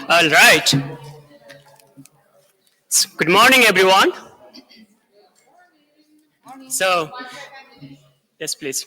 All right. Good morning, everyone. So, yes, please.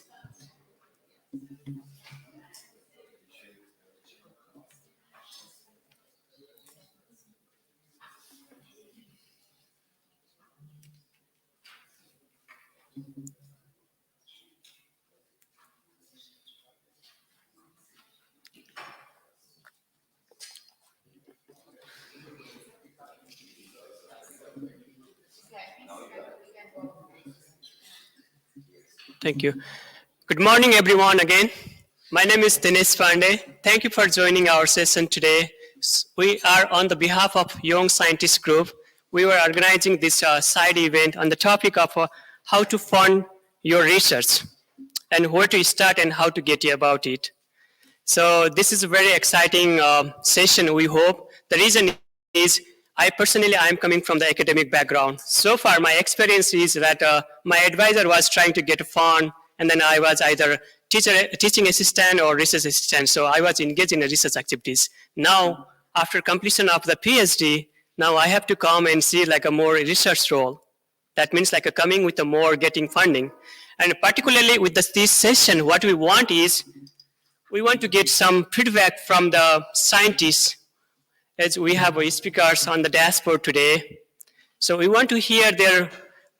Thank you. Good morning, everyone, again. My name is Dinesh Pandey. Thank you for joining our session today. We are on the behalf of Young Scientist Group. We were organizing this side event on the topic of how to fund your research and where to start and how to get about it. So this is a very exciting session, we hope. The reason is I personally am coming from the academic background. So far, my experience is that my advisor was trying to get a fund, and then I was either teaching assistant or research assistant. So I was engaged in the research activities. Now, after completion of the PhD, now I have to come and see like a more research role. That means like a coming with a more getting funding. And particularly with this session, what we want is we want to get some feedback from the scientists, as we have speakers on the dashboard today. So we want to hear their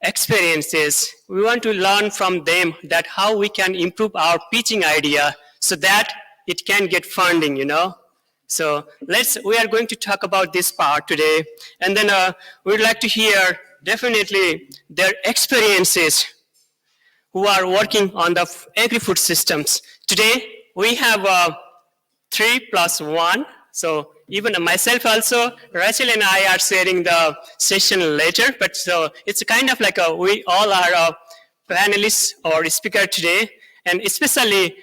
experiences. We want to learn from them that how we can improve our pitching idea so that it can get funding, So we are going to talk about this part today. And then we'd like to hear definitely their experiences who are working on the agri-food systems. Today, we have 3+1. So even myself also, Rachel and I are sharing the session later. But so it's kind of like we all are panelists or speaker today. And especially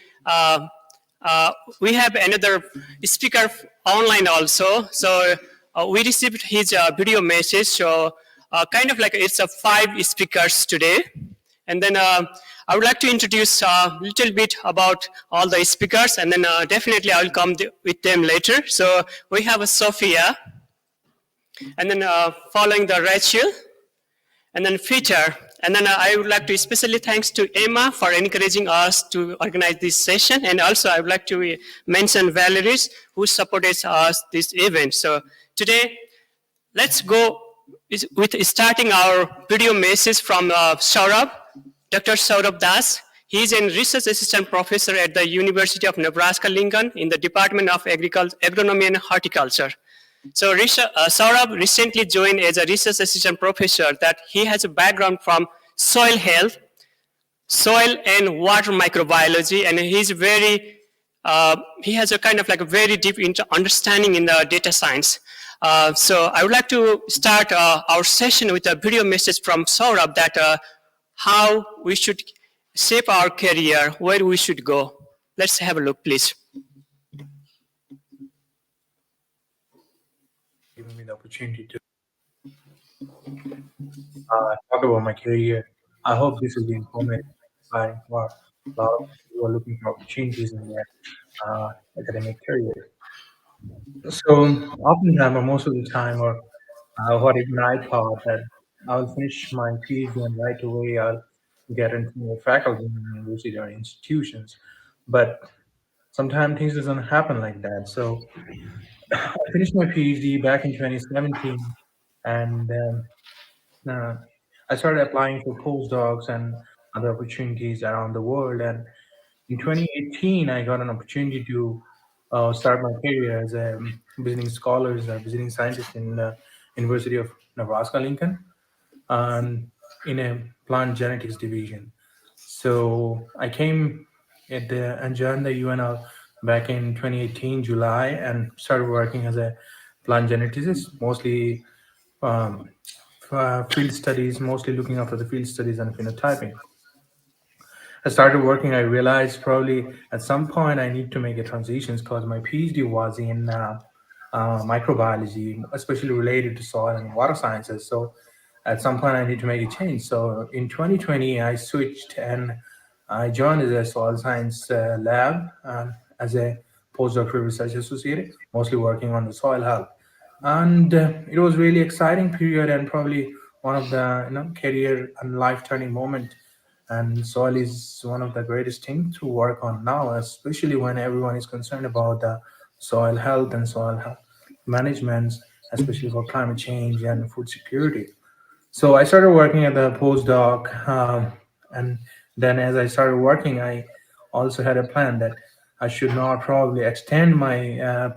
we have another speaker online also. So we received his video message. So kind of like it's 5 speakers today. And then I would like to introduce a little bit about all the speakers, and then definitely I will come with them later. So we have Sophia, and then following the Rachel, and then Peter. And then I would like to especially thanks to Emma for encouraging us to organize this session. And also I would like to mention Valerie, who supported us this event. So today, let's go with starting our video message from Saurabh. Dr. Saurabh Das. He is a research assistant professor at the University of Nebraska-Lincoln in the Department of Agronomy and Horticulture. So Saurabh recently joined as a research assistant professor that he has a background from soil health, soil and water microbiology, and he's he has a kind of like a very deep understanding in the data science. So I would like to start our session with a video message from Saurabh that how we should shape our career, where we should go. Let's have a look, please. Giving me the opportunity to talk about my career. I hope this will be informative, inspiring for a lot of people who are looking for opportunities in their academic career. So oftentimes, or most of the time, or what even I thought that I'll finish my PhD and right away I'll get into more faculty in university or institutions. But sometimes things doesn't happen like that. So I finished my PhD back in 2017, and I started applying for postdocs and other opportunities around the world. And in 2018, I got an opportunity to start my career as a visiting scholar, as a visiting scientist in the University of Nebraska-Lincoln, in a plant genetics division. So I came and joined the UNL back in 2018 July and started working as a plant geneticist, mostly field studies, mostly looking after the field studies and phenotyping. I started working, I realized probably at some point I need to make a transition because my PhD was in microbiology, especially related to soil and water sciences. So at some point I need to make a change. So in 2020, I switched and I joined as a soil science lab as a postdoctoral research associate, mostly working on the soil health. And it was really exciting period and probably one of the career and life turning moment. And soil is one of the greatest things to work on now, especially when everyone is concerned about the soil health and soil health management, especially for climate change and food security. So I started working at the postdoc, and then as I started working, I also had a plan that I should not probably extend my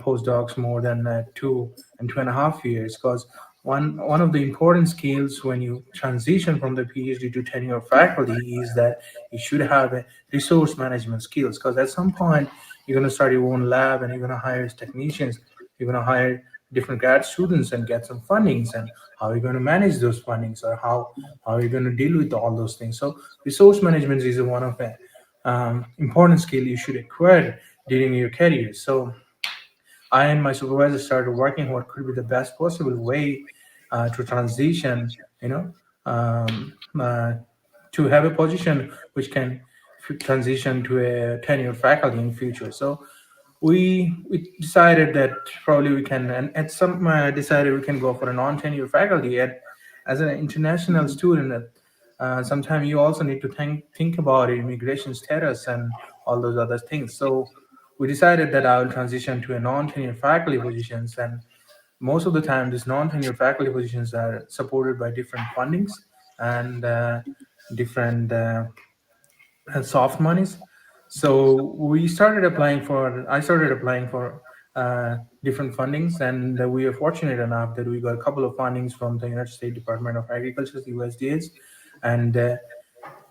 postdocs more than 2 and 2.5 years, because one of the important skills when you transition from the PhD to tenure faculty is that you should have a resource management skills. Because at some point you're going to start your own lab and you're going to hire technicians, you're going to hire different grad students and get some fundings, and how are you going to manage those fundings, or how are you going to deal with all those things. So resource management is one of the important skill you should acquire during your career. So I and my supervisor started working what could be the best possible way to transition, um, uh, to have a position which can transition to a tenured faculty in future. So we decided that probably we can, and at some decided we can go for a non-tenure faculty. At as an international student, sometimes you also need to think about immigration status and all those other things. So we decided that I will transition to a non-tenure faculty positions, and most of the time these non-tenure faculty positions are supported by different fundings and different soft monies. So I started applying for different fundings, and we are fortunate enough that we got a couple of fundings from the United States Department of Agriculture, the USDA's, and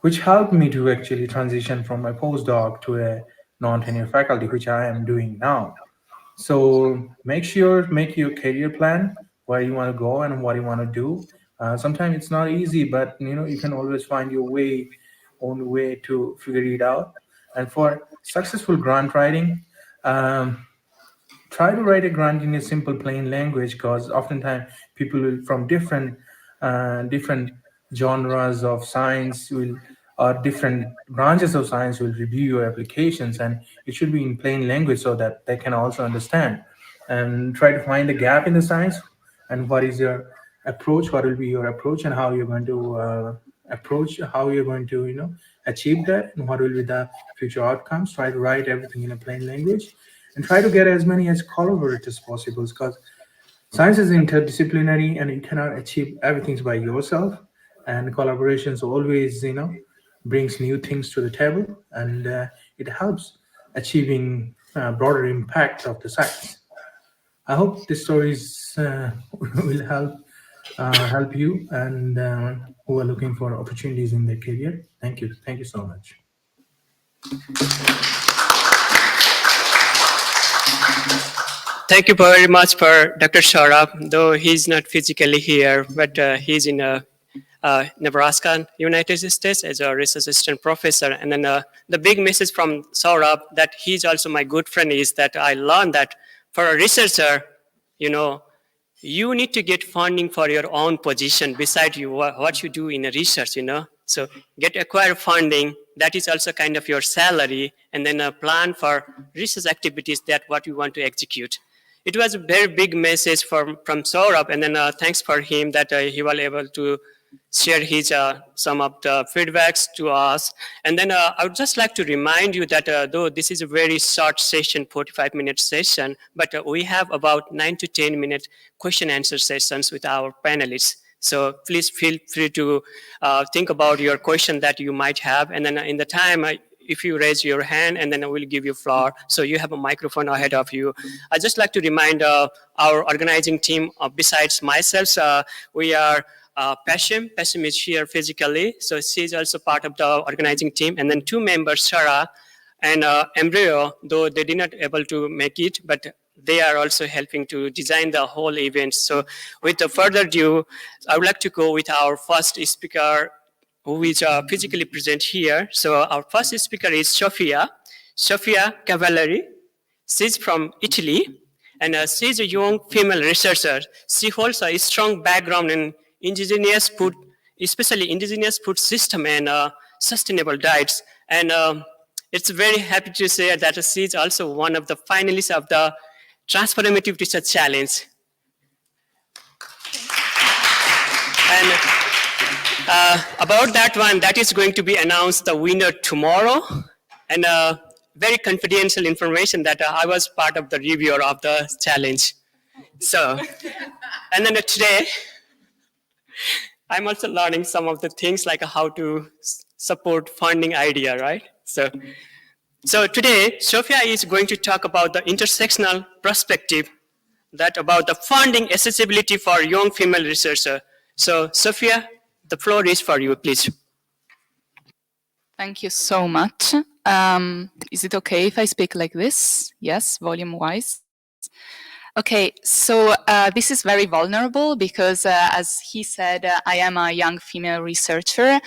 which helped me to actually transition from my postdoc to a non-tenure faculty, which I am doing now. So make your career plan, where you want to go and what you want to do. Sometimes it's not easy, but you can always find your own way to figure it out. And for successful grant writing, um, try to write a grant in a simple plain language, because oftentimes people from different genres of science will, or different branches of science will review your applications, and it should be in plain language so that they can also understand. And try to find a gap in the science, and what is your approach, what will be your approach, and how you're going to how you're going to achieve that, and what will be the future outcomes. Try to write everything in a plain language, and try to get as many as collaborators possible, because science is interdisciplinary and you cannot achieve everything by yourself. And collaborations always brings new things to the table, and it helps achieving broader impact of the science. I hope this stories will help you, and who are looking for opportunities in their career. Thank you so much. Thank you very much for Dr. Saurabh, though he's not physically here, but he's in Nebraska, United States, as a research assistant professor. And then the big message from Saurabh, that he's also my good friend, is that I learned that for a researcher, you know, you need to get funding for your own position beside you what you do in a research. So get acquire funding, that is also kind of your salary, and then a plan for research activities that what you want to execute. It was a very big message from Saurabh, and then thanks for him that he was able to share his some of the feedbacks to us. And then I would just like to remind you that though this is a very short session, 45-minute session, but we have about 9 to 10 minute question answer sessions with our panelists. So please feel free to think about your question that you might have, and then in the time if you raise your hand, and then I will give you floor. So you have a microphone ahead of you. I just like to remind our organizing team, besides myself, we are Pashim. Pashim is here physically, so she's also part of the organizing team. And then two members, Sarah and Embryo, though they did not able to make it, but they are also helping to design the whole event. So with the further ado, I would like to go with our first speaker, who is physically present here. So our first speaker is Sofia Cavallari. She's from Italy, and she's a young female researcher. She holds a strong background in indigenous food, especially indigenous food system and sustainable diets. And it's very happy to say that she is also one of the finalists of the Transformative Research Challenge. And about that one, that is going to be announced the winner tomorrow. And very confidential information that I was part of the reviewer of the challenge. So, and then today, I'm also learning some of the things like how to support funding idea, right? So today, Sophia is going to talk about the intersectional perspective that about the funding accessibility for young female researchers. So Sophia, the floor is for you, please. Thank you so much. Is it okay if I speak like this? Yes, volume-wise. Okay, so this is very vulnerable because, as he said, I am a young female researcher.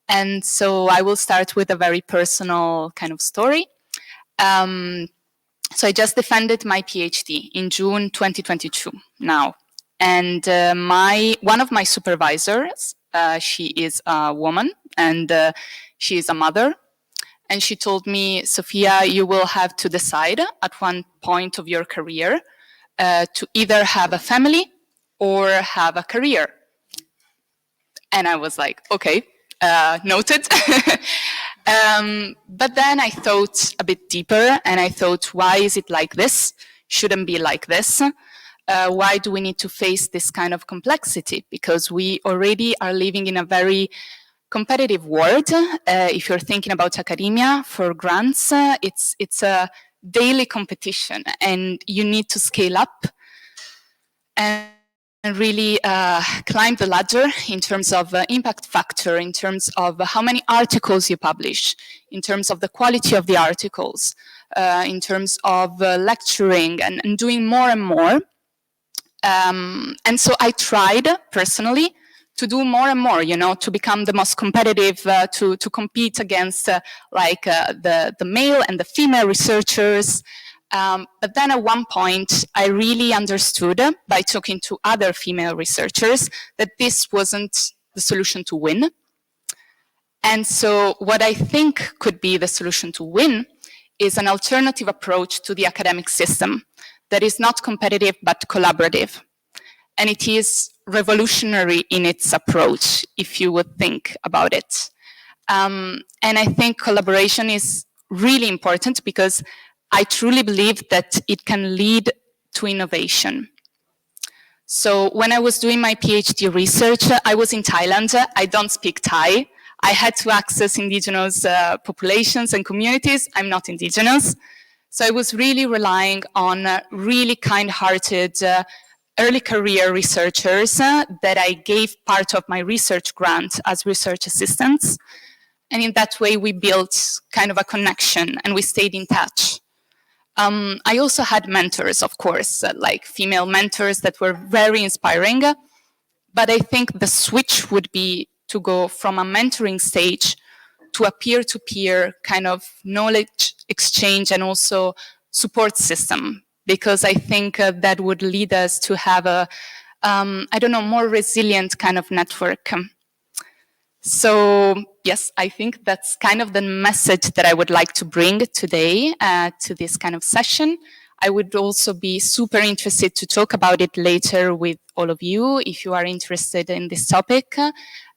And so I will start with a very personal kind of story. So I just defended my PhD in June 2022 now. And one of my supervisors, she is a woman and she is a mother. And she told me, Sophia, you will have to decide at one point of your career to either have a family or have a career. And I was like, okay, noted. But then I thought a bit deeper and I thought, why is it like this? Shouldn't be like this. Why do we need to face this kind of complexity? Because we already are living in a very competitive world. If you're thinking about academia for grants, it's a daily competition and you need to scale up and really climb the ladder in terms of impact factor, in terms of how many articles you publish, in terms of the quality of the articles, in terms of lecturing and doing more and more. And so I tried personally to do more and more, to become the most competitive, to compete against the male and the female researchers. But then at one point, I really understood by talking to other female researchers that this wasn't the solution to win. And so what I think could be the solution to win is an alternative approach to the academic system that is not competitive but collaborative. And it is revolutionary in its approach, if you would think about it. And I think collaboration is really important because I truly believe that it can lead to innovation. So when I was doing my PhD research, I was in Thailand. I don't speak Thai. I had to access indigenous populations and communities. I'm not indigenous. So I was really relying on really kind-hearted early career researchers that I gave part of my research grant as research assistants. And in that way, we built kind of a connection and we stayed in touch. I also had mentors, of course, like female mentors that were very inspiring. But I think the switch would be to go from a mentoring stage to a peer-to-peer kind of knowledge exchange and also support system, because I think that would lead us to have a, more resilient kind of network. So yes, I think that's kind of the message that I would like to bring today to this kind of session. I would also be super interested to talk about it later with all of you if you are interested in this topic.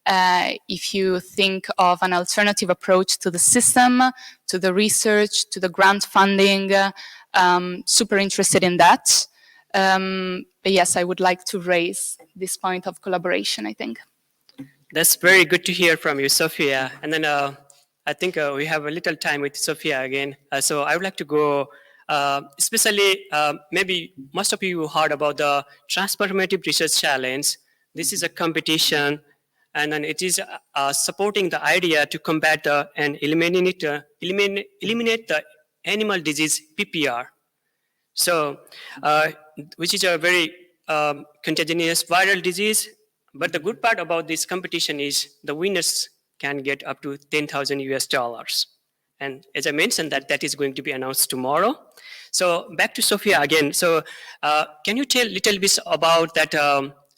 If you think of an alternative approach to the system, to the research, to the grant funding, super interested in that. But yes, I would like to raise this point of collaboration, I think. That's very good to hear from you, Sophia. And then I think we have a little time with Sophia again. So I would like to go, especially maybe most of you heard about the Transformative Research Challenge. This is a competition, and then it is supporting the idea to combat and eliminate the animal disease PPR. So, which is a very contagious viral disease. But the good part about this competition is the winners can get up to $10,000 US. And as I mentioned, that is going to be announced tomorrow. So back to Sophia again. So can you tell a little bit about that?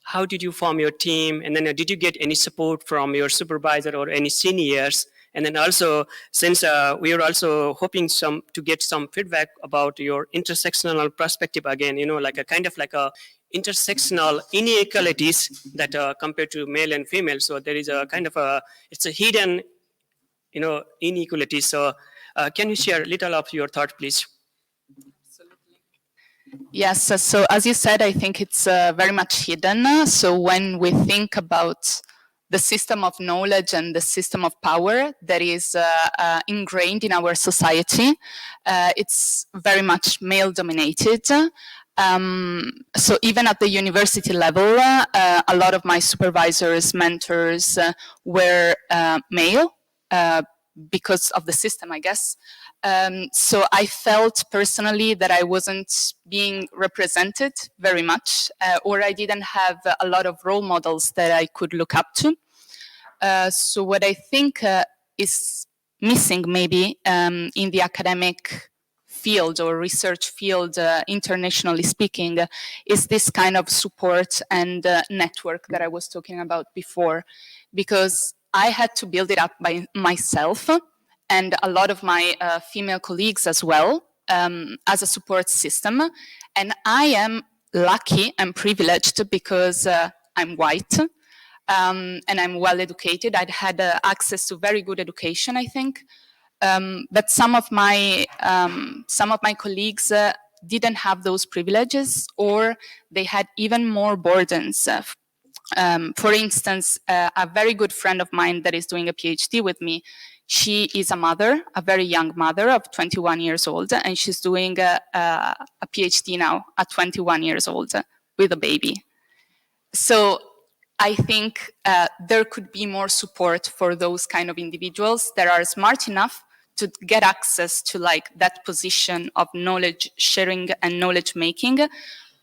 How did you form your team? And then did you get any support from your supervisor or any seniors? And then also, since we are also hoping to get some feedback about your intersectional perspective again, like a kind of like a intersectional inequalities that compared to male and female. So there is a kind of it's a hidden, inequality. So can you share a little of your thought, please? Yes, so as you said, I think it's very much hidden. So when we think about the system of knowledge and the system of power that is ingrained in our society, it's very much male dominated. So even at the university level, a lot of my supervisors, mentors were male because of the system, I guess. So I felt personally that I wasn't being represented very much, or I didn't have a lot of role models that I could look up to. So what I think is missing maybe in the academic field or research field, internationally speaking, is this kind of support and network that I was talking about before, because I had to build it up by myself and a lot of my female colleagues as well, as a support system. And I am lucky and privileged because I'm white and I'm well educated. I'd had access to very good education, I think. But some of my colleagues didn't have those privileges, or they had even more burdens. For instance, a very good friend of mine that is doing a PhD with me, she is a mother, a very young mother of 21 years old, and she's doing a PhD now at 21 years old with a baby. So I think there could be more support for those kind of individuals that are smart enough to get access to like that position of knowledge sharing and knowledge making,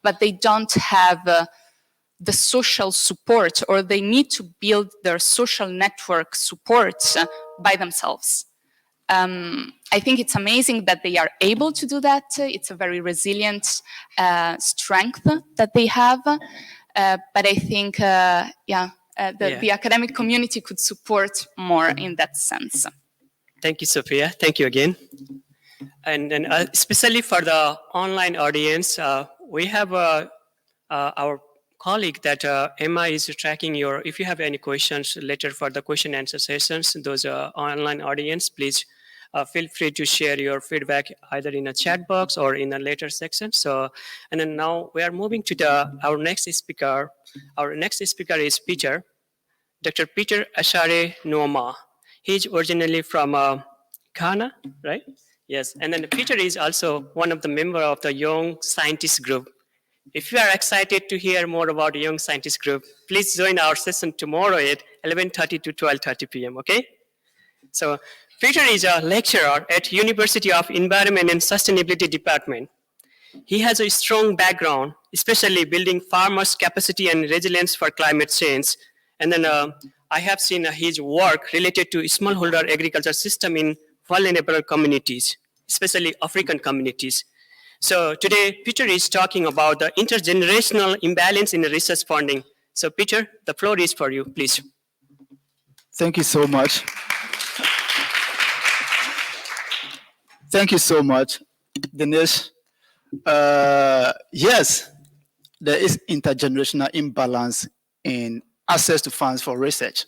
but they don't have the social support, or they need to build their social network supports by themselves. I think it's amazing that they are able to do that. It's a very resilient strength that they have. But I think, the academic community could support more in that sense. Thank you, Sophia. Thank you again. And then especially for the online audience, we have our colleague that Emma is tracking if you have any questions later for the question and answer sessions, those online audience, please feel free to share your feedback either in a chat box or in a later section. So, and then now we are moving to our next speaker. Our next speaker is Peter, Dr. Peter Ashare Nuoma. He's originally from Ghana, right? Yes, and then Peter is also one of the members of the Young Scientist Group. If you are excited to hear more about the Young Scientist Group, please join our session tomorrow at 11:30 to 12:30 p.m., okay? So Peter is a lecturer at University of Environment and Sustainability Department. He has a strong background, especially building farmers' capacity and resilience for climate change. And then I have seen his work related to smallholder agriculture system in vulnerable communities, especially African communities. So today, Peter is talking about the intergenerational imbalance in research funding. So Peter, the floor is for you, please. Thank you so much. Thank you so much, Dinesh. Yes, there is intergenerational imbalance in access to funds for research.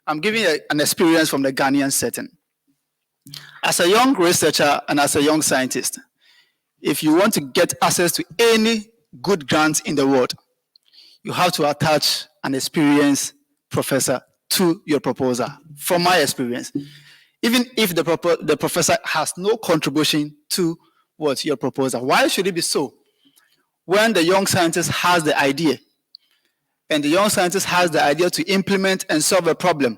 I'm giving an experience from the Ghanaian setting. As a young researcher and as a young scientist, if you want to get access to any good grant in the world, you have to attach an experienced professor to your proposal, from my experience. Even if the professor has no contribution to your proposal. Why should it be so? When the young scientist has the idea, and the young scientist has the idea to implement and solve a problem,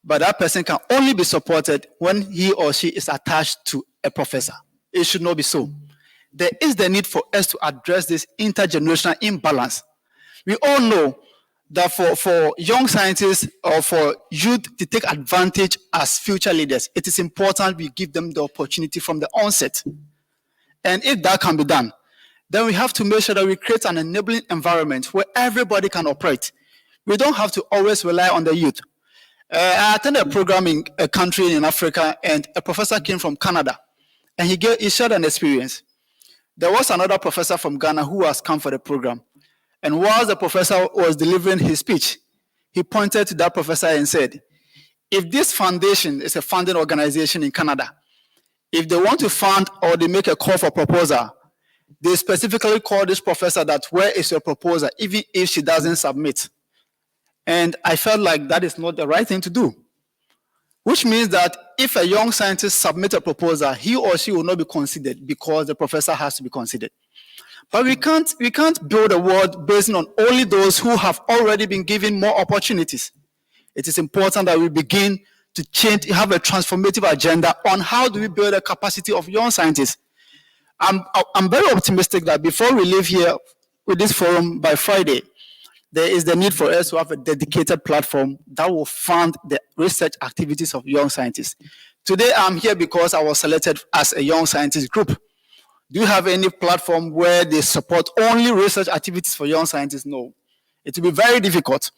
but that person can only be supported when he or she is attached to a professor. It should not be so. There is the need for us to address this intergenerational imbalance. We all know that for young scientists or for youth to take advantage as future leaders, it is important we give them the opportunity from the onset. And if that can be done, then we have to make sure that we create an enabling environment where everybody can operate. We don't have to always rely on the youth. I attended a program in a country in Africa, and a professor came from Canada, and he shared an experience. There was another professor from Ghana who has come for the program, and while the professor was delivering his speech, he pointed to that professor and said, if this foundation is a funding organization in Canada, if they want to fund or they make a call for proposal, they specifically call this professor that where is your proposal, even if she doesn't submit. And I felt like that is not the right thing to do, which means that if a young scientist submits a proposal, he or she will not be considered because the professor has to be considered. But we can't build a world based on only those who have already been given more opportunities. It is important that we begin to change, have a transformative agenda on how do we build a capacity of young scientists. I'm very optimistic that before we leave here with this forum by Friday, there is the need for us to have a dedicated platform that will fund the research activities of young scientists. Today, I'm here because I was selected as a young scientist group. Do you have any platform where they support only research activities for young scientists? No. It will be very difficult.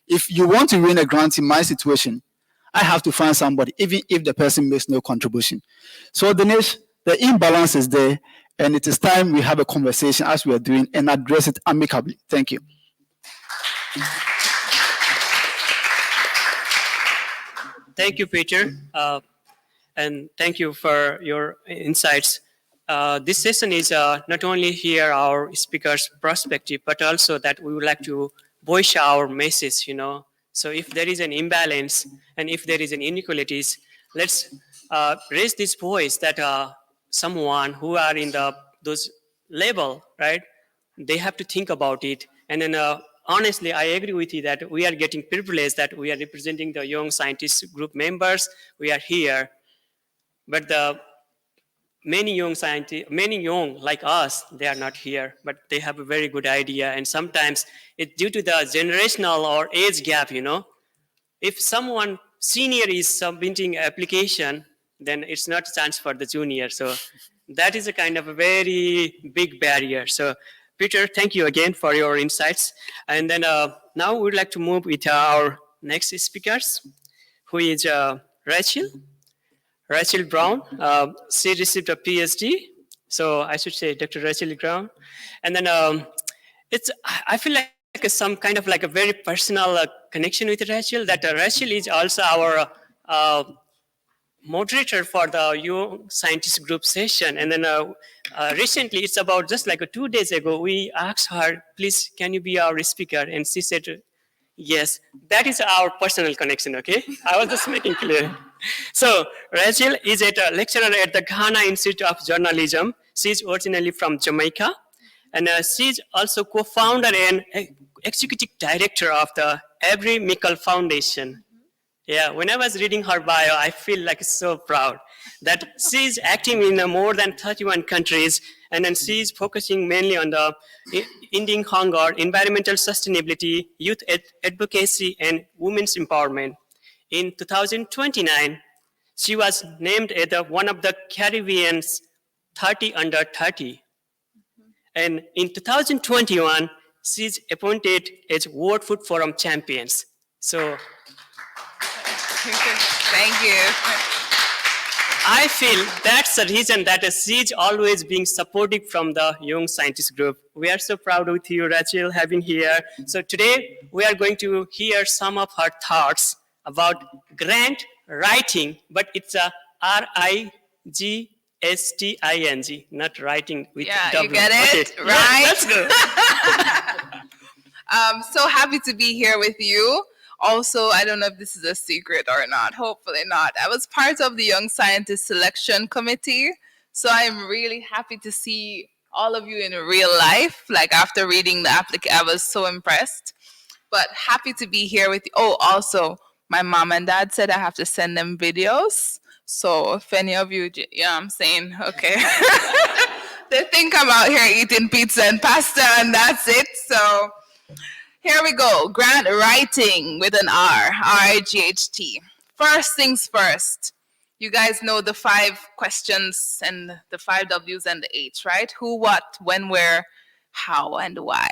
If you want to win a grant in my situation, I have to find somebody, even if the person makes no contribution. So, Dinesh, the imbalance is there, and it is time we have a conversation as we are doing and address it amicably. Thank you. Thank you, Peter, and thank you for your insights. This session is not only hear our speaker's perspective, but also that we would like to voice our message, So if there is an imbalance and if there is an inequalities, let's raise this voice that someone who are in those level, right? They have to think about it. And then honestly, I agree with you that we are getting privileged that we are representing the young scientist group members. We are here. But the many young scientists, many young like us, they are not here, but they have a very good idea. And sometimes it's due to the generational or age gap, If someone senior is submitting application, then it's not a chance for the junior. So that is a kind of a very big barrier. So Peter, thank you again for your insights. And then now we'd like to move with our next speakers, who is Rachel Brown. She received a PhD. So I should say Dr. Rachel Brown. And then I feel like some kind of like a very personal connection with Rachel, that Rachel is also our moderator for the Young Scientist Group session. And then recently, it's about just like 2 days ago, we asked her, please, can you be our speaker? And she said, yes. That is our personal connection, okay? I was just making clear. So Rachel is a lecturer at the Ghana Institute of Journalism. She's originally from Jamaica. And she's also co-founder and executive director of the Avery Mickle Foundation. Yeah, when I was reading her bio, I feel like so proud that she's acting in more than 31 countries, and then she's focusing mainly on the ending hunger, environmental sustainability, youth advocacy, and women's empowerment. In 2029, she was named as one of the Caribbean's 30 under 30. And in 2021, she's appointed as World Food Forum Champions. So thank you. I feel that's the reason that she's always being supportive from the Young Scientist Group. We are so proud with you, Rachel, having here. So today we are going to hear some of her thoughts about grant writing, but it's a RIGSTING, not writing with W. You get it? Okay. Right? Yeah, that's good. So happy to be here with you. Also, I don't know if this is a secret or not. Hopefully not. I was part of the Young Scientist Selection Committee. So I'm really happy to see all of you in real life. Like after reading the application, I was so impressed. But happy to be here with you. Oh, also, my mom and dad said I have to send them videos. So if any of you, I'm saying, okay. They think I'm out here eating pizza and pasta and that's it. So here we go. Grant writing with an R, R-I-G-H-T. First things first. You guys know the 5 questions and the 5 W's and the H, right? Who, what, when, where, how, and why.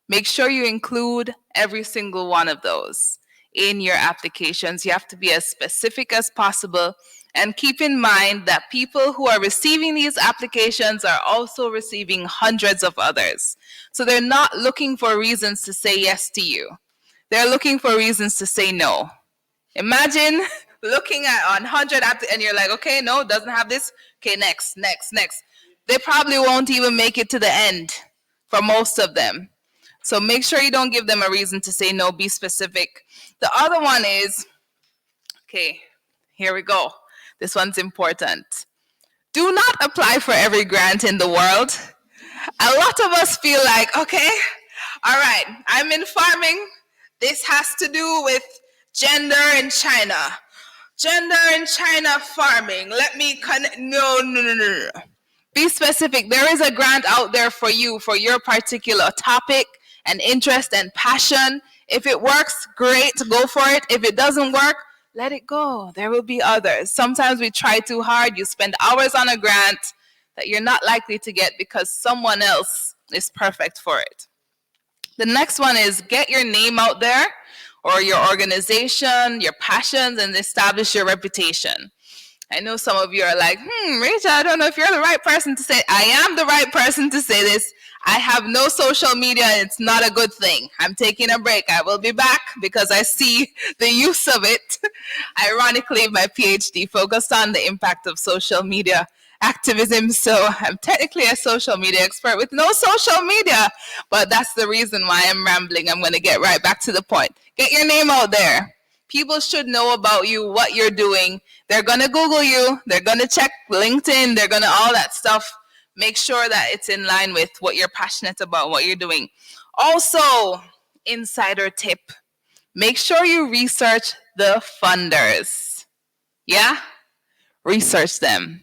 Make sure you include every single one of those. in your applications. You have to be as specific as possible. And keep in mind that people who are receiving these applications are also receiving hundreds of others. So they're not looking for reasons to say yes to you. They're looking for reasons to say no. Imagine looking at 100 and you're like, okay, no, doesn't have this. Okay, next. They probably won't even make it to the end for most of them. So make sure you don't give them a reason to say no. Be specific. The other one is, okay, here we go. This one's important. Do not apply for every grant in the world. A lot of us feel like, okay, all right, I'm in farming. This has to do with gender in China. Gender in China farming. Let me connect. No. Be specific. There is a grant out there for you for your particular topic and interest and passion. If it works, great, go for it. If it doesn't work, let it go. There will be others. Sometimes we try too hard. You spend hours on a grant that you're not likely to get because someone else is perfect for it. The next one is get your name out there or your organization, your passions, and establish your reputation. I know some of you are like, Rachel, I don't know if you're the right person to say. I am the right person to say this. I have no social media and it's not a good thing. I'm taking a break. I will be back because I see the use of it. Ironically, my PhD focused on the impact of social media activism. So I'm technically a social media expert with no social media, but that's the reason why I'm rambling. I'm going to get right back to the point. Get your name out there. People should know about you, what you're doing. They're going to Google you. They're going to check LinkedIn. They're going to all that stuff. Make sure that it's in line with what you're passionate about, what you're doing. Also, insider tip. Make sure you research the funders. Yeah? Research them.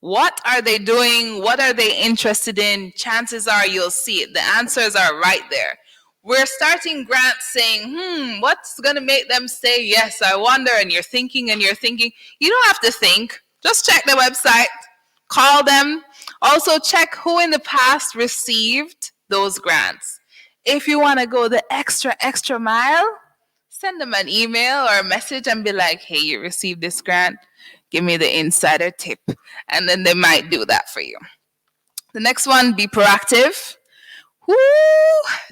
What are they doing? What are they interested in? Chances are you'll see it. The answers are right there. We're starting grants saying, what's going to make them say yes? I wonder. And you're thinking. You don't have to think. Just check the website. Call them. Also check who in the past received those grants. If you want to go the extra mile, send them an email or a message and be like, hey, you received this grant. Give me the insider tip. And then they might do that for you. The next one, be proactive. Woo!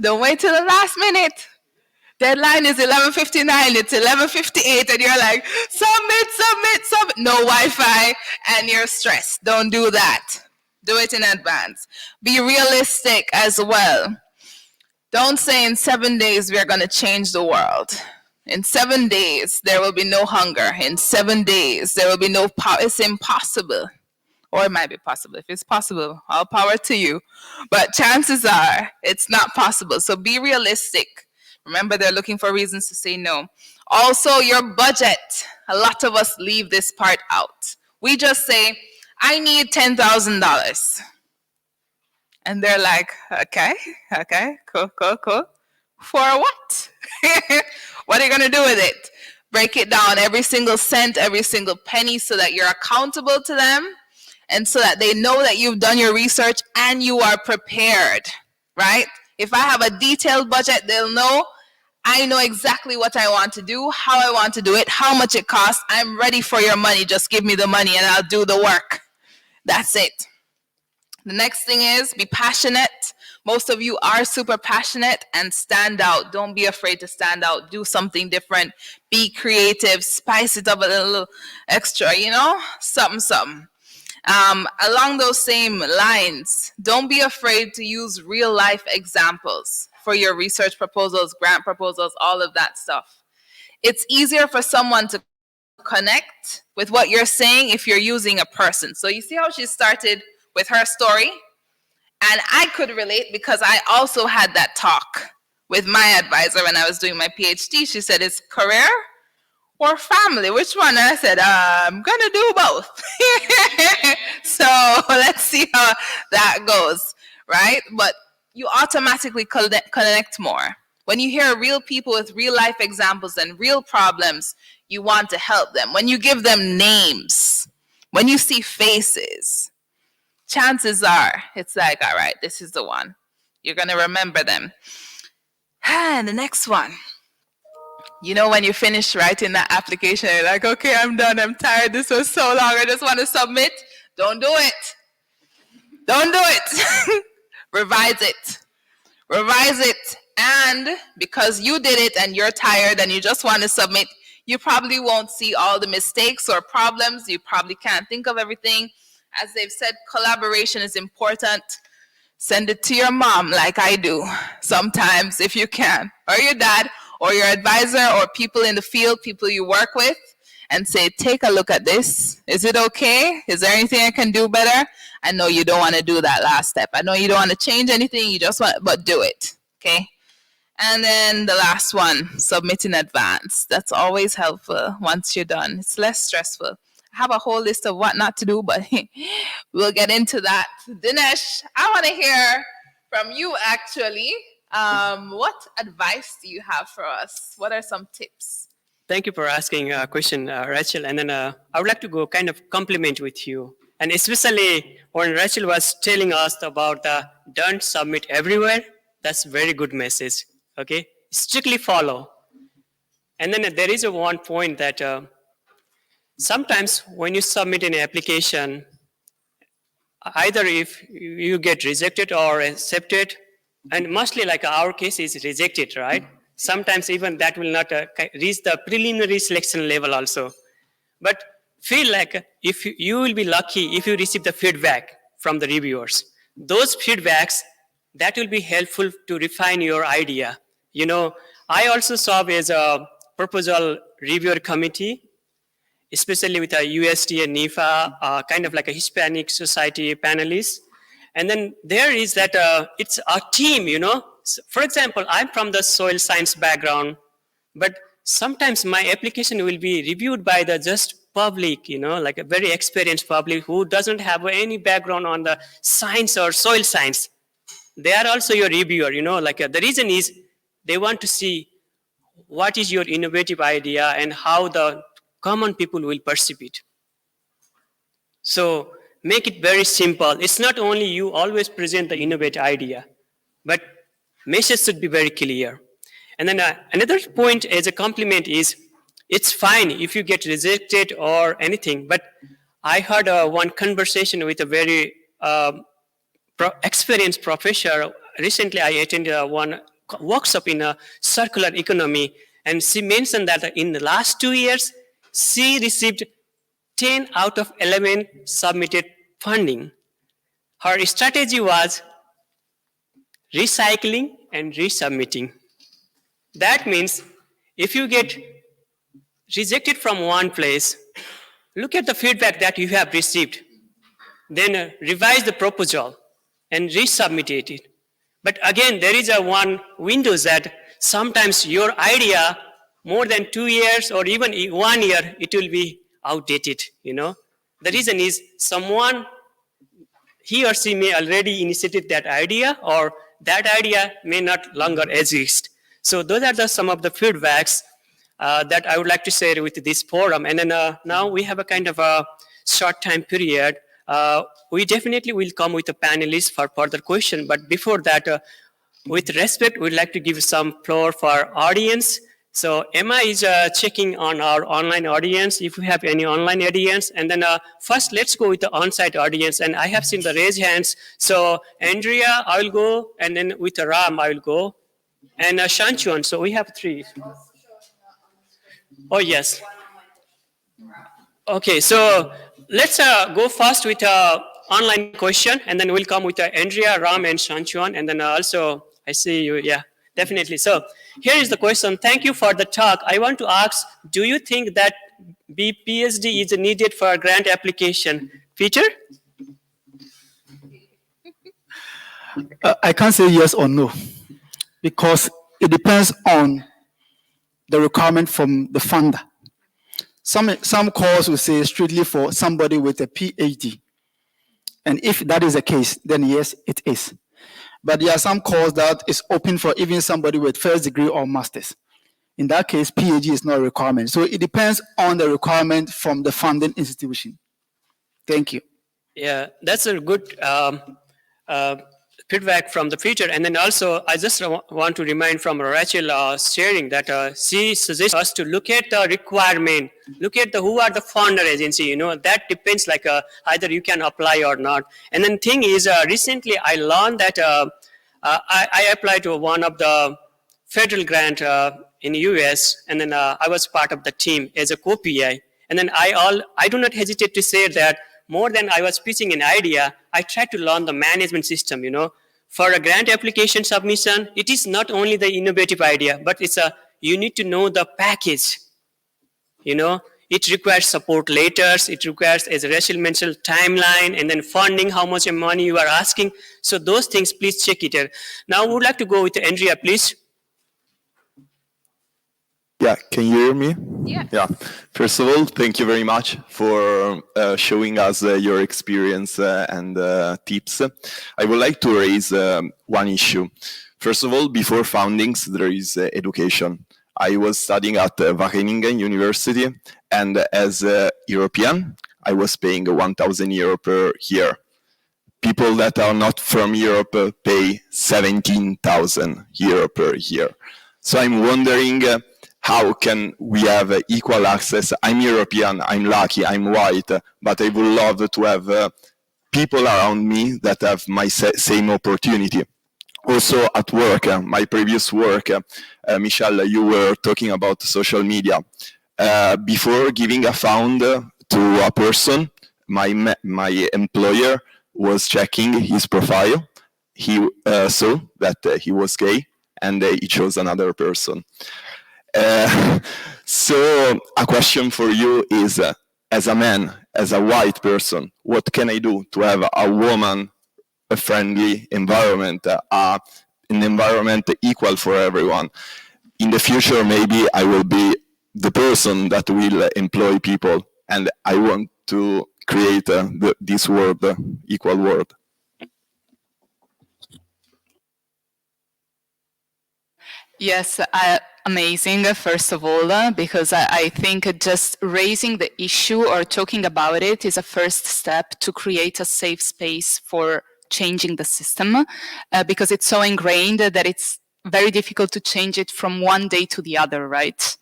Don't wait till the last minute. Deadline is 11:59. It's 11:58, and you're like, submit. No Wi-Fi, and you're stressed. Don't do that. Do it in advance. Be realistic as well. Don't say in 7 days we're going to change the world. In 7 days, there will be no hunger. In 7 days, there will be no power. It's impossible. Or it might be possible. If it's possible, all power to you. But chances are it's not possible. So be realistic. Remember, they're looking for reasons to say no. Also, your budget. A lot of us leave this part out. We just say, I need $10,000. And they're like, okay, cool. For what? What are you going to do with it? Break it down, every single cent, every single penny, so that you're accountable to them and so that they know that you've done your research and you are prepared, right? If I have a detailed budget, they'll know I know exactly what I want to do, how I want to do it, how much it costs. I'm ready for your money. Just give me the money and I'll do the work. That's it. The next thing is be passionate. Most of you are super passionate, and stand out. Don't be afraid to stand out. Do something different. Be creative. Spice it up a little extra, something. Along those same lines, don't be afraid to use real life examples for your research proposals, grant proposals, all of that stuff. It's easier for someone to connect with what you're saying if you're using a person. So you see how she started with her story? And I could relate because I also had that talk with my advisor when I was doing my PhD. She said, it's career or family? Which one? And I said, I'm going to do both. So let's see how that goes, right? But you automatically connect more. When you hear real people with real life examples and real problems, you want to help them. When you give them names, when you see faces, chances are it's like, all right, this is the one. You're going to remember them. And the next one, You know, when you finish writing that application, you're like, okay, I'm done. I'm tired. This was so long. I just want to submit. Don't do it. Don't do it. Revise it. Revise it. And because you did it and you're tired and you just want to submit, you probably won't see all the mistakes or problems. You probably can't think of everything. As they've said, collaboration is important. Send it to your mom like I do sometimes if you can, or your dad, or your advisor, or people in the field, people you work with, and say, take a look at this. Is it okay? Is there anything I can do better? I know you don't want to do that last step. I know you don't want to change anything. You just want, but do it. Okay. And then the last one, submit in advance. That's always helpful once you're done. It's less stressful. I have a whole list of what not to do, but we'll get into that. Dinesh, I want to hear from you actually. What advice do you have for us? What are some tips? Thank you for asking a question, Rachel. And then I would like to go kind of compliment with you. And especially when Rachel was telling us about the don't submit everywhere, that's a very good message. Okay, strictly follow. And then there is a one point that sometimes when you submit an application, either if you get rejected or accepted, and mostly like our case is rejected, right? Sometimes even that will not reach the preliminary selection level also. But feel like if you will be lucky if you receive the feedback from the reviewers. Those feedbacks, that will be helpful to refine your idea. You know, I also serve as a proposal reviewer committee, especially with a USD and NIFA, kind of like a Hispanic society panelist. And then there is that, it's a team, you know. So for example, I'm from the soil science background, but sometimes my application will be reviewed by the just public, you know, like a very experienced public who doesn't have any background on the science or soil science. They are also your reviewer, you know, like the reason is they want to see what is your innovative idea and how the common people will perceive it. So make it very simple. It's not only you always present the innovative idea, but message should be very clear. And then another point as a compliment is, it's fine if you get rejected or anything, but I heard one conversation with a very experienced professor. Recently, I attended one workshop in a circular economy, and she mentioned that in the last 2 years, she received 10 out of 11 submitted funding. Her strategy was recycling and resubmitting. That means if you get rejected from one place, look at the feedback that you have received, then revise the proposal and resubmit it. But again, there is a one window that sometimes your idea, more than 2 years or even 1 year, it will be outdated, you know. The reason is someone, he or she may already initiated that idea, or that idea may not longer exist. So those are some of the feedbacks that I would like to share with this forum. And then now we have a kind of a short time period. We definitely will come with a panelist for further question. But before that, with respect, we'd like to give some floor for our audience. So Emma is checking on our online audience, if we have any online audience. And then first, let's go with the on-site audience. And I have seen the raised hands. So Andrea, I will go. And then with Ram, I will go. And Shanchuan, so we have 3. Oh, yes. Okay, so let's go first with online question, and then we'll come with Andrea, Ram, and Shanchuan, and then also I see you, yeah, definitely. So here is the question. Thank you for the talk. I want to ask, do you think that PhD is needed for a grant application? Peter? I can't say yes or no, because it depends on the requirement from the funder. Some calls will say strictly for somebody with a PhD. And if that is the case, then yes, it is. But there are some calls that is open for even somebody with first degree or master's. In that case, PhD is not a requirement. So it depends on the requirement from the funding institution. Thank you. Yeah, that's a good feedback from the future. And then also, I just want to remind from Rachel sharing that she suggests us to look at the requirement, look at the who are the founder agency. That depends either you can apply or not. And then thing is, recently I learned that I applied to one of the federal grant in US, and then I was part of the team as a co-PI. And then I do not hesitate to say that more than I was pitching an idea, I tried to learn the management system. For a grant application submission, it is not only the innovative idea, but you need to know the package. It requires support letters, it requires, as Rachel mentioned, timeline, and then funding, how much money you are asking. So those things, please check it out. Now, I would like to go with Andrea, please. Yeah, can you hear me? Yeah. First of all, thank you very much for showing us your experience and tips. I would like to raise one issue. First of all, before foundings, there is education. I was studying at Wageningen University, and as a European, I was paying €1,000 per year. People that are not from Europe pay €17,000 per year. So I'm wondering, how can we have equal access? I'm European, I'm lucky, I'm white, but I would love to have people around me that have my same opportunity. Also at work, my previous work, Michelle, you were talking about social media. Before giving a fund to a person, my employer was checking his profile. He saw that he was gay, and he chose another person. So a question for you is, as a man, as a white person, what can I do to have a woman-friendly environment, an environment equal for everyone? In the future, maybe I will be the person that will employ people, and I want to create this world, equal world. Yes, amazing, first of all, because I think just raising the issue or talking about it is a first step to create a safe space for changing the system, because it's so ingrained that it's very difficult to change it from one day to the other, right?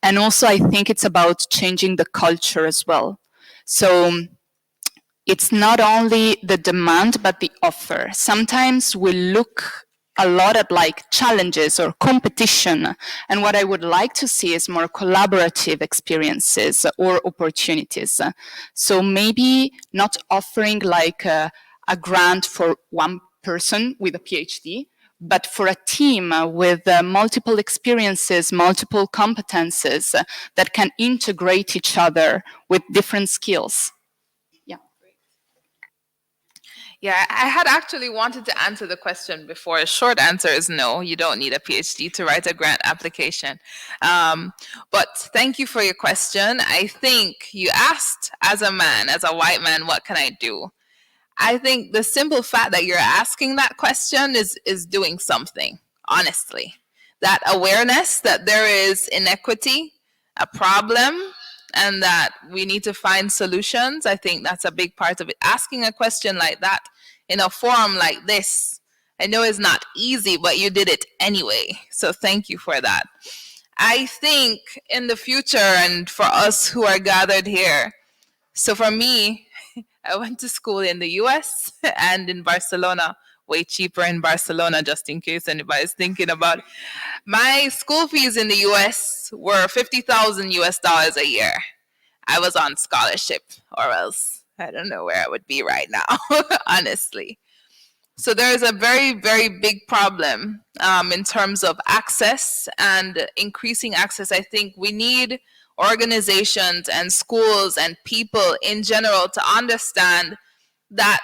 And also, I think it's about changing the culture as well. So it's not only the demand, but the offer. Sometimes we look a lot at like challenges or competition. And what I would like to see is more collaborative experiences or opportunities. So maybe not offering like a grant for one person with a PhD, but for a team with multiple experiences, multiple competences that can integrate each other with different skills. Yeah, I had actually wanted to answer the question before. A short answer is no, you don't need a PhD to write a grant application. But thank you for your question. I think you asked, as a man, as a white man, what can I do? I think the simple fact that you're asking that question is doing something, honestly. That awareness that there is inequity, a problem, and that we need to find solutions. I think that's a big part of it. Asking a question like that in a forum like this, I know it's not easy, but you did it anyway. So thank you for that. I think in the future, and for us who are gathered here, so for me, I went to school in the US and in Barcelona, way cheaper in Barcelona, just in case anybody's thinking about it. My school fees in the US were $50,000 a year. I was on scholarship, or else I don't know where I would be right now, honestly. So there's a very, very big problem in terms of access and increasing access. I think we need organizations and schools and people in general to understand that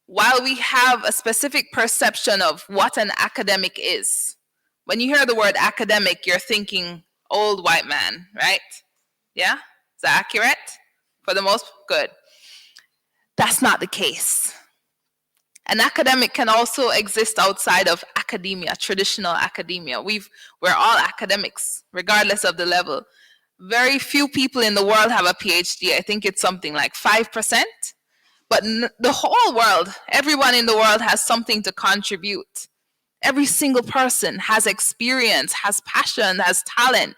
while we have a specific perception of what an academic is, when you hear the word academic, you're thinking old white man, right? Yeah? Is that accurate? For the most good. That's not the case. An academic can also exist outside of academia, traditional academia. We're all academics, regardless of the level. Very few people in the world have a PhD. I think it's something like 5%. But the whole world, everyone in the world has something to contribute. Every single person has experience, has passion, has talent.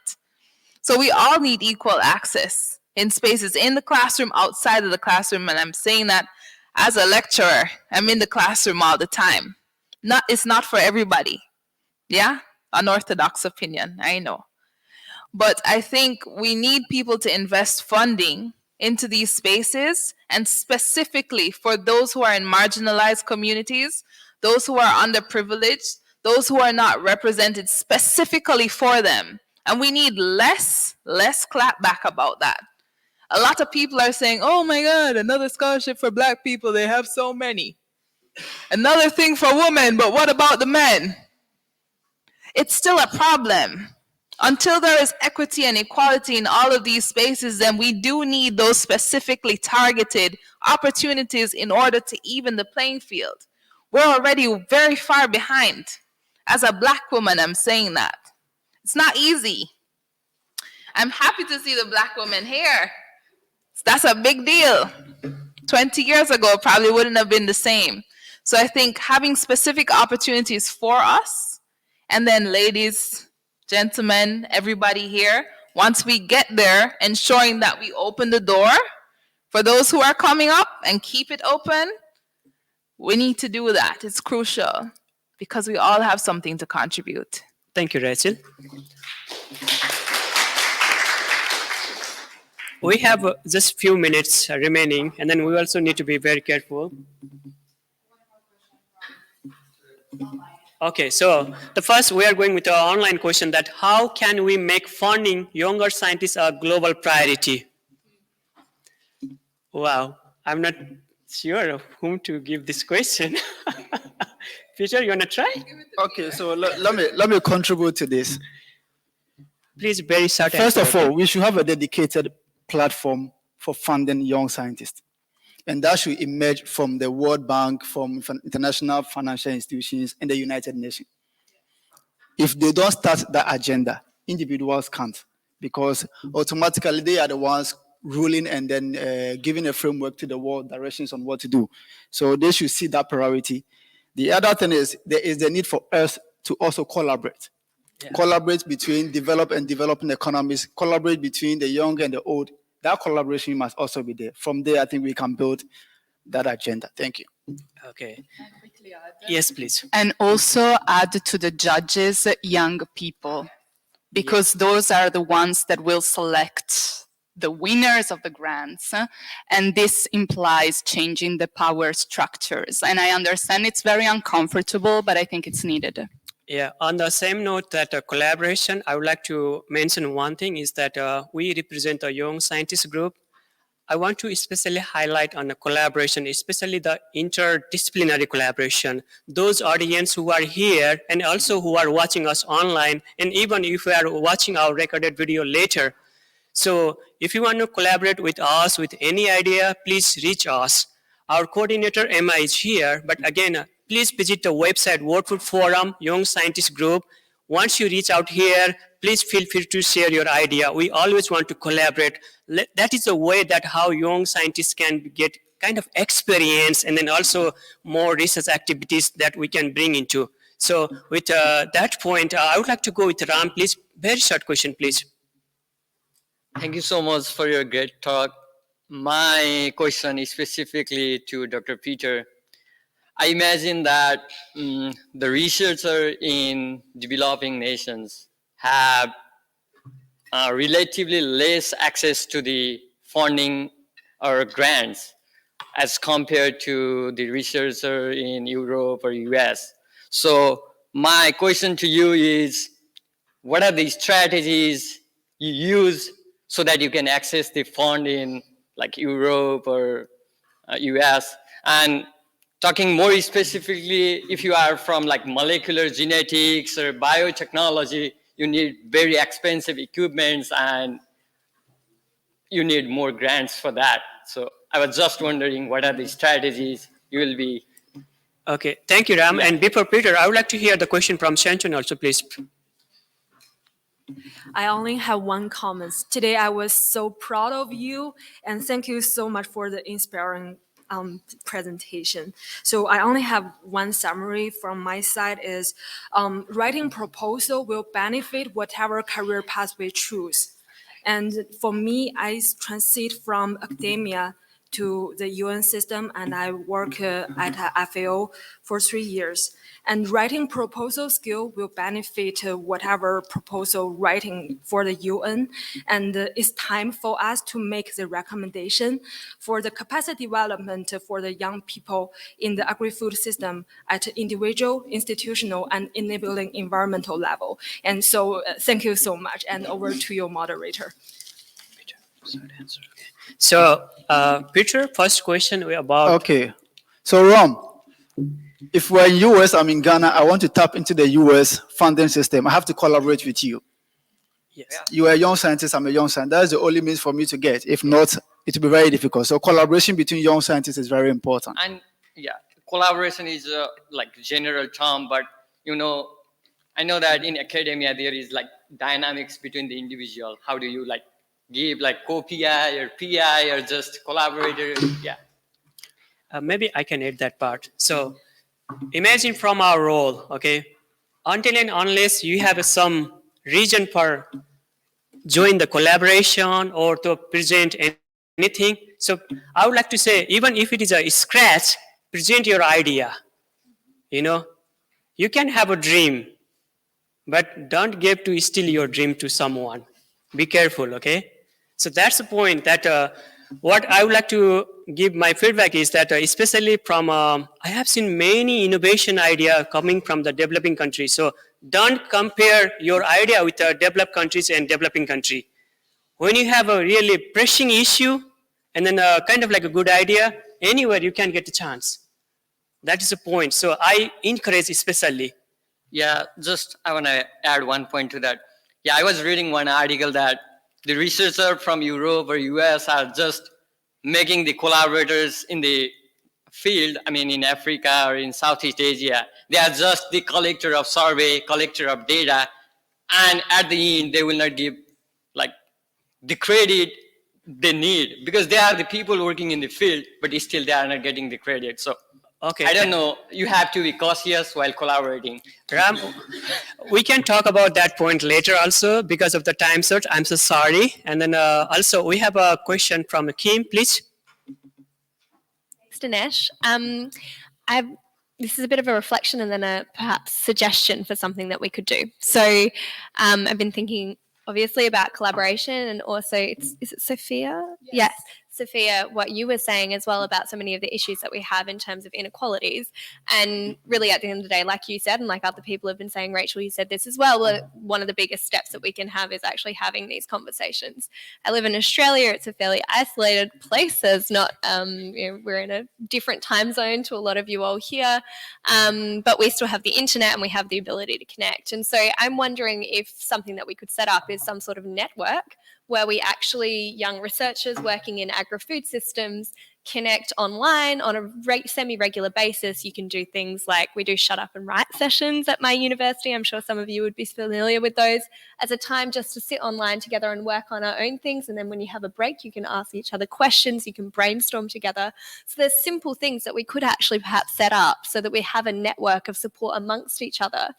So we all need equal access in spaces in the classroom, outside of the classroom. And I'm saying that as a lecturer, I'm in the classroom all the time. It's not for everybody. Yeah? Unorthodox opinion, I know. But I think we need people to invest funding into these spaces, and specifically for those who are in marginalized communities, those who are underprivileged, those who are not represented specifically for them. And we need less clapback about that. A lot of people are saying, oh my God, another scholarship for Black people, they have so many. Another thing for women, but what about the men? It's still a problem. Until there is equity and equality in all of these spaces, then we do need those specifically targeted opportunities in order to even the playing field. We're already very far behind. As a Black woman, I'm saying that. It's not easy. I'm happy to see the Black women here. That's a big deal. 20 years ago, probably wouldn't have been the same. So I think having specific opportunities for us, and then ladies, gentlemen, everybody here, once we get there, ensuring that we open the door for those who are coming up and keep it open, we need to do that. It's crucial because we all have something to contribute. Thank you, Rachel. We have just few minutes remaining, and then we also need to be very careful. Okay, so the first we are going with our online question that how can we make funding younger scientists a global priority? Wow, I'm not sure of whom to give this question. Peter, you want to try? Okay, so let me contribute to this. Please, very short. First of all, we should have a dedicated platform for funding young scientists. And that should emerge from the World Bank, from international financial institutions, and the United Nations. If they don't start that agenda, individuals can't, because automatically they are the ones ruling and then giving a framework to the world, directions on what to do. So they should see that priority. The other thing is there is the need for us to also collaborate. Yeah. Collaborate between developed and developing economies, collaborate between the young and the old. That collaboration must also be there. From there, I think we can build that agenda. Thank you. Okay. Yes, please. And also add to the judges young people, because those are the ones that will select the winners of the grants. And this implies changing the power structures. And I understand it's very uncomfortable, but I think it's needed. Yeah, on the same note that collaboration, I would like to mention one thing is that we represent a young scientist group. I want to especially highlight on the collaboration, especially the interdisciplinary collaboration. Those audience who are here and also who are watching us online, and even if you are watching our recorded video later. So if you want to collaborate with us with any idea, please reach us. Our coordinator, Emma, is here, but again, please visit the website, World Food Forum, Young Scientist Group. Once you reach out here, please feel free to share your idea. We always want to collaborate. That is a way that how young scientists can get kind of experience and then also more research activities that we can bring into. So with that point, I would like to go with Ram, please. Very short question, please. Thank you so much for your great talk. My question is specifically to Dr. Peter. I imagine that the researchers in developing nations have relatively less access to the funding or grants as compared to the researcher in Europe or US. So my question to you is, what are the strategies you use so that you can access the fund in like Europe or US? And talking more specifically, if you are from like molecular genetics or biotechnology, you need very expensive equipments and you need more grants for that. So I was just wondering, what are the strategies you will be? Okay, thank you, Ram. Yeah. And before Peter, I would like to hear the question from Shanchun also, please. I only have one comment. Today, I was so proud of you, and thank you so much for the inspiring presentation. So I only have one summary from my side is writing proposal will benefit whatever career path we choose. And for me, I transit from academia to the UN system, and I work at FAO for 3 years. And writing proposal skill will benefit whatever proposal writing for the UN. And it's time for us to make the recommendation for the capacity development for the young people in the agri-food system at individual, institutional, and enabling environmental level. And so thank you so much. And over to your moderator. So, Peter, first question about. Okay. So, Rom, if we're in US, I'm in Ghana, I want to tap into the US funding system. I have to collaborate with you. Yes. You are a young scientist, I'm a young scientist. That's the only means for me to get. If not, it will be very difficult. So collaboration between young scientists is very important. And yeah, collaboration is like general term, but I know that in academia there is like dynamics between the individual. How do you like give like co-PI or PI or just collaborator? Yeah. Maybe I can add that part. So imagine from our role, okay, until and unless you have some reason for join the collaboration or to present anything. So I would like to say, even if it is a scratch, present your idea. You can have a dream, but don't give to steal your dream to someone. Be careful, okay? So that's the point that what I would like to give my feedback is that especially from, I have seen many innovation idea coming from the developing countries. So don't compare your idea with developed countries and developing country. When you have a really pressing issue and then kind of like a good idea, anywhere you can get a chance. That is the point. So I encourage especially. Yeah, just I want to add one point to that. Yeah, I was reading one article that the researchers from Europe or US are just making the collaborators in the field, I mean in Africa or in Southeast Asia, they are just the collector of survey, collector of data, and at the end they will not give like the credit they need because they are the people working in the field, but still they are not getting the credit. So okay, I don't know, you have to be cautious while collaborating. Ram, we can talk about that point later also because of the time search. I'm so sorry. And then also we have a question from Kim, please. Thanks, Dinesh. This is a bit of a reflection and then a perhaps suggestion for something that we could do. So I've been thinking obviously about collaboration and also, is it Sophia? Yes. Sophia, what you were saying as well about so many of the issues that we have in terms of inequalities. And really at the end of the day, like you said, and like other people have been saying, Rachel, you said this as well, one of the biggest steps that we can have is actually having these conversations. I live in Australia. It's a fairly isolated place. There's not, we're in a different time zone to a lot of you all here, but we still have the internet and we have the ability to connect. And so I'm wondering if something that we could set up is some sort of network where we actually, young researchers working in agri-food systems, connect online on a semi-regular basis. You can do things like we do shut up and write sessions at my university. I'm sure some of you would be familiar with those as a time just to sit online together and work on our own things. And then when you have a break, you can ask each other questions, you can brainstorm together. So there's simple things that we could actually perhaps set up so that we have a network of support amongst each other.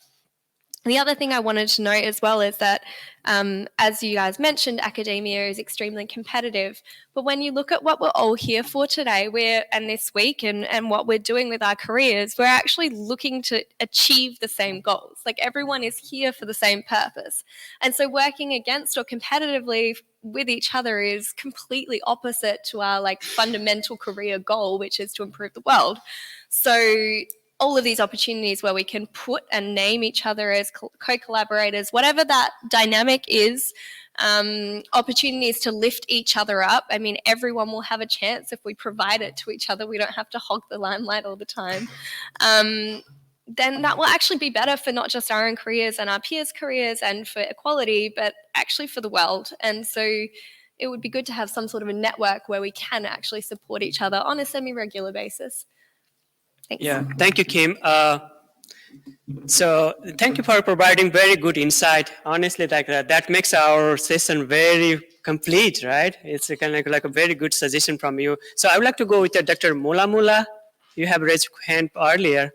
The other thing I wanted to note as well is that, as you guys mentioned, academia is extremely competitive. But when you look at what we're all here for today, and this week, and what we're doing with our careers, we're actually looking to achieve the same goals. Like everyone is here for the same purpose. And so working against or competitively with each other is completely opposite to our like fundamental career goal, which is to improve the world. So all of these opportunities where we can put and name each other as co-collaborators, whatever that dynamic is, opportunities to lift each other up. I mean, everyone will have a chance if we provide it to each other. We don't have to hog the limelight all the time. Then that will actually be better for not just our own careers and our peers' careers and for equality, but actually for the world. And so it would be good to have some sort of a network where we can actually support each other on a semi-regular basis. Thanks. Yeah, thank you, Kim. So thank you for providing very good insight. Honestly, like that makes our session very complete, right? It's a kind of like a very good suggestion from you. So I would like to go with Dr. Mula Mula. You have raised your hand earlier.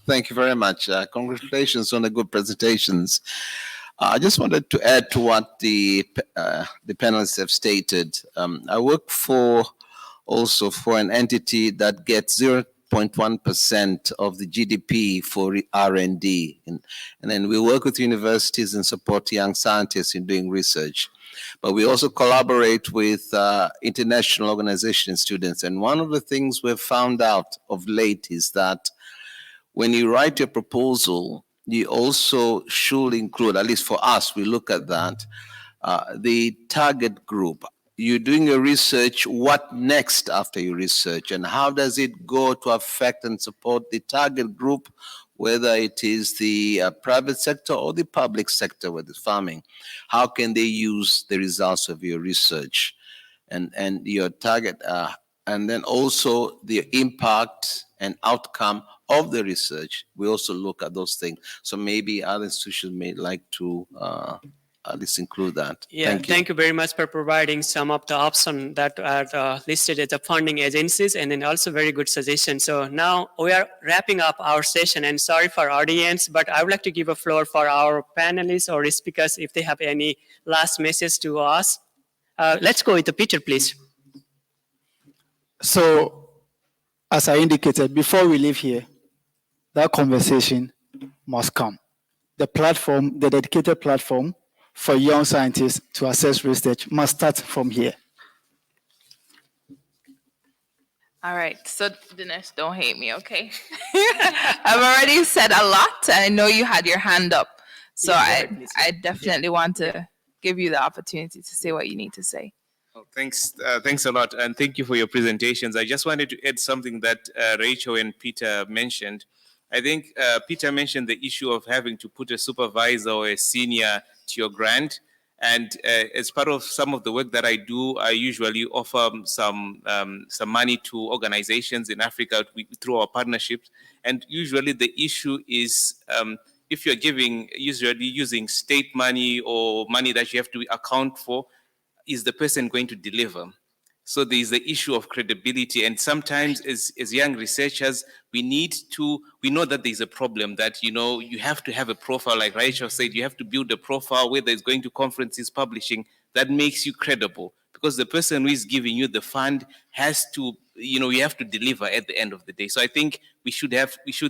Thank you very much. Congratulations on the good presentations. I just wanted to add to what the panelists have stated. I work also for an entity that gets 0.1% of the GDP for R&D. And then we work with universities and support young scientists in doing research. But we also collaborate with international organization students. And one of the things we've found out of late is that when you write your proposal, you also should include, at least for us, we look at that, the target group. You're doing your research, what next after your research, and how does it go to affect and support the target group, whether it is the private sector or the public sector with the farming? How can they use the results of your research and your target, and then also the impact and outcome of the research? We also look at those things. So maybe other institutions may like to at least include that. Yeah, thank you very much for providing some of the options that are listed as the funding agencies, and then also very good suggestions. So now we are wrapping up our session, and sorry for audience, but I would like to give a floor for our panelists or speakers if they have any last message to us. Let's go with Peter, please. So, as I indicated, before we leave here, that conversation must come. The platform, the dedicated platform for young scientists to assess research must start from here. All right, so Dinesh, don't hate me, okay? I've already said a lot. I know you had your hand up, so I definitely want to give you the opportunity to say what you need to say. Oh, thanks a lot, and thank you for your presentations. I just wanted to add something that Rachel and Peter mentioned. I think Peter mentioned the issue of having to put a supervisor or a senior to your grant. And as part of some of the work that I do, I usually offer some money to organizations in Africa through our partnerships. And usually the issue is if you're giving, usually using state money or money that you have to account for, is the person going to deliver? So there is the issue of credibility. And sometimes as young researchers, we know that there's a problem that, you have to have a profile, like Rachel said, you have to build a profile, whether it's going to conferences, publishing, that makes you credible. Because the person who is giving you the fund has to, you have to deliver at the end of the day. So I think we should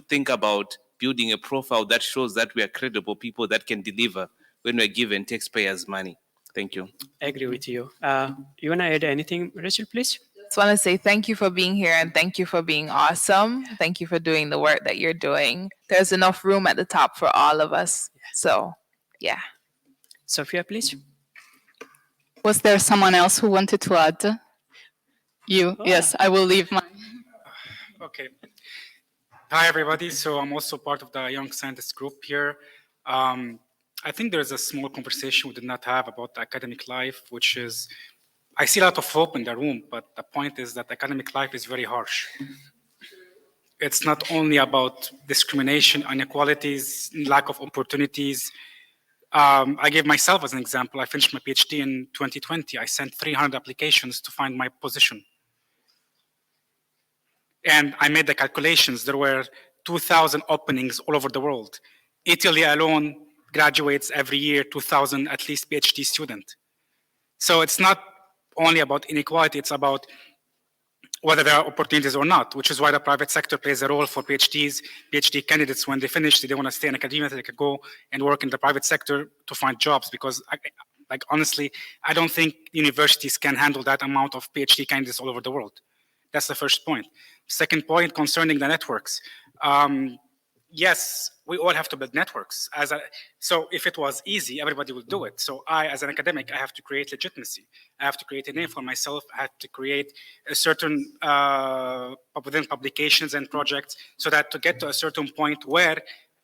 think about building a profile that shows that we are credible people that can deliver when we're given taxpayers' money. Thank you. I agree with you. You want to add anything, Rachel, please? Just want to say thank you for being here and thank you for being awesome. Thank you for doing the work that you're doing. There's enough room at the top for all of us. So, yeah. Sophia, please. Was there someone else who wanted to add? You? Oh. Yes, I will leave mine. Okay. Hi, everybody. So I'm also part of the Young Scientists group here. I think there's a small conversation we did not have about academic life, which is, I see a lot of hope in the room, but the point is that academic life is very harsh. It's not only about discrimination, inequalities, lack of opportunities. I gave myself as an example. I finished my PhD in 2020. I sent 300 applications to find my position. And I made the calculations. There were 2,000 openings all over the world. Italy alone graduates every year 2,000 at least PhD students. So it's not only about inequality, it's about whether there are opportunities or not, which is why the private sector plays a role for PhDs, PhD candidates. When they finish, they don't want to stay in academia, they could go and work in the private sector to find jobs, because honestly, I don't think universities can handle that amount of PhD candidates all over the world. That's the first point. Second point concerning the networks. Yes, we all have to build networks. So if it was easy, everybody would do it. So I, as an academic, I have to create legitimacy. I have to create a name for myself. I have to create a certain, within publications and projects, so that to get to a certain point where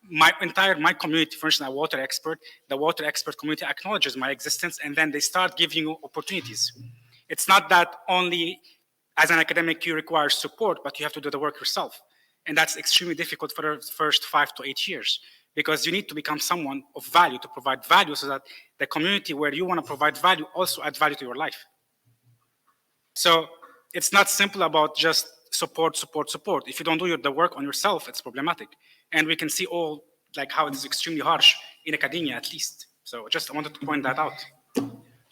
my community, for instance, the water expert community acknowledges my existence, and then they start giving you opportunities. It's not that only as an academic you require support, but you have to do the work yourself. And that's extremely difficult for the first 5 to 8 years, because you need to become someone of value to provide value so that the community where you want to provide value also add value to your life. So it's not simple about just support. If you don't do the work on yourself, it's problematic. And we can see all like how it is extremely harsh in academia, at least. So just wanted to point that out.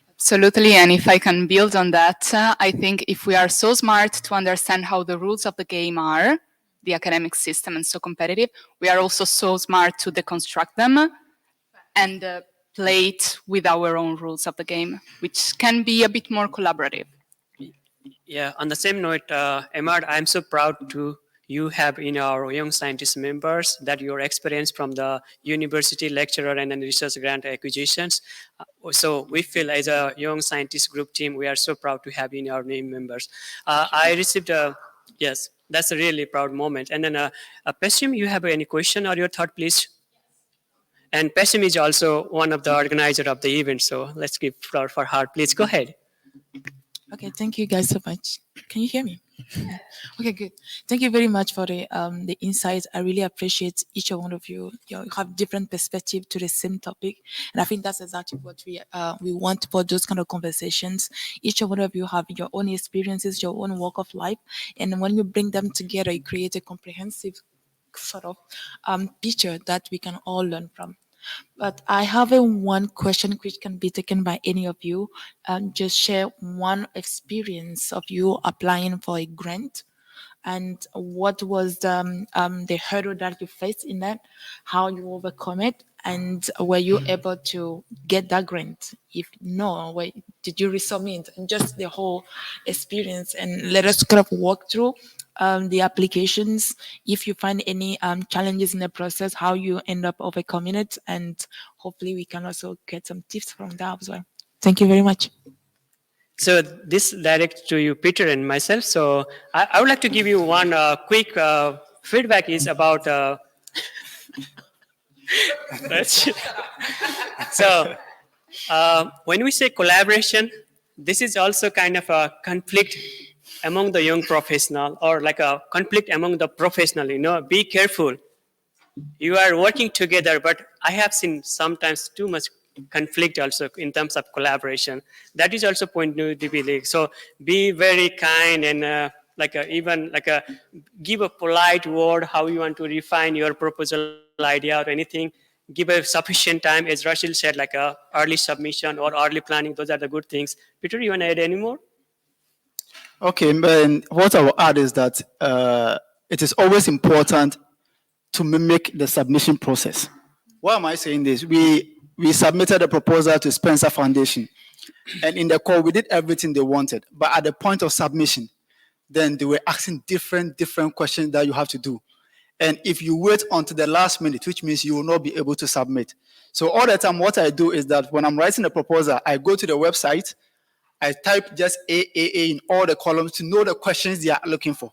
Absolutely, and if I can build on that, I think if we are so smart to understand how the rules of the game are, the academic system, and so competitive, we are also so smart to deconstruct them and play it with our own rules of the game, which can be a bit more collaborative. Yeah, on the same note, Emad, I'm so proud to you have in our young scientist members that your experience from the university lecturer and then research grant acquisitions. So we feel as a young scientist group team, we are so proud to have in our name members. I received a, yes, that's a really proud moment. And then Peshim, you have any question or your thought, please? And Peshim is also one of the organizer of the event. So let's give floor for her. Please go ahead. Okay, thank you guys so much. Can you hear me? Okay, good. Thank you very much for the insights. I really appreciate each one of you. You have different perspective to the same topic, and I think that's exactly what we want for those kind of conversations. Each one of you have your own experiences, your own walk of life, and when you bring them together, you create a comprehensive sort of picture that we can all learn from. But I have one question which can be taken by any of you. Just share one experience of you applying for a grant, and what was the hurdle that you faced in that, how you overcome it, and were you able to get that grant? If no, did you resubmit? And just the whole experience, and let us kind of walk through the applications. If you find any challenges in the process, how you end up overcoming it, and hopefully we can also get some tips from that as well. Thank you very much. So this direct to you, Peter, and myself. So I would like to give you one quick feedback is about. So when we say collaboration, this is also kind of a conflict among the young professional, or like a conflict among the professional. You know, be careful. You are working together, but I have seen sometimes too much conflict also in terms of collaboration. That is also point to be like. So be very kind and give a polite word how you want to refine your proposal idea or anything. Give a sufficient time, as Rachel said, like a early submission or early planning. Those are the good things. Peter, you want to add any more? Okay, and what I will add is that it is always important to mimic the submission process. Why am I saying this? We submitted a proposal to Spencer Foundation, and in the call we did everything they wanted. But at the point of submission, then they were asking different questions that you have to do. And if you wait until the last minute, which means you will not be able to submit. So all the time, what I do is that when I'm writing a proposal, I go to the website, I type just AAA in all the columns to know the questions they are looking for.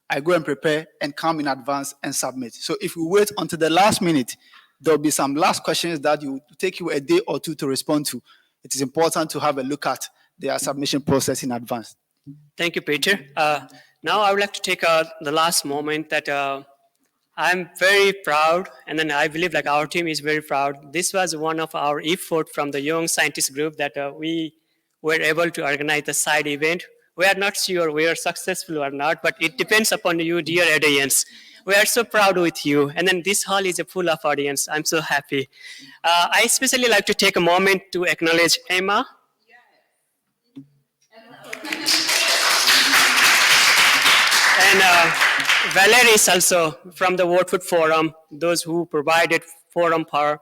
I go and prepare and come in advance and submit. So if you wait until the last minute, there'll be some last questions that will take you a day or two to respond to. It is important to have a look at their submission process in advance. Thank you, Peter. Now I would like to take the last moment that I'm very proud, and then I believe like our team is very proud. This was one of our effort from the young scientist group that we were able to organize the side event. We are not sure we are successful or not, but it depends upon you, dear audience. We are so proud with you. And then this hall is full of audience. I'm so happy. I especially like to take a moment to acknowledge Emma. And Valerie is also from the World Food Forum, those who provided forum for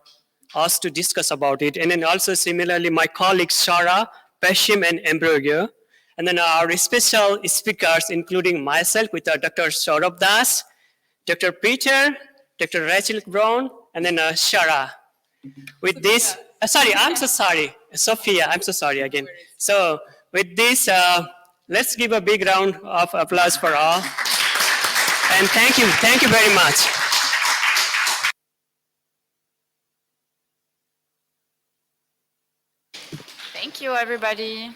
us to discuss about it. And then also similarly, my colleagues, Sarah, Peshim, and Ambrosia. And then our special speakers, including myself with Dr. Saurabh Das, Dr. Peter, Dr. Rachel Brown, and then Shara. With this, I'm so sorry, Sophia, I'm so sorry again. So with this, let's give a big round of applause for all. And thank you very much. Thank you, everybody.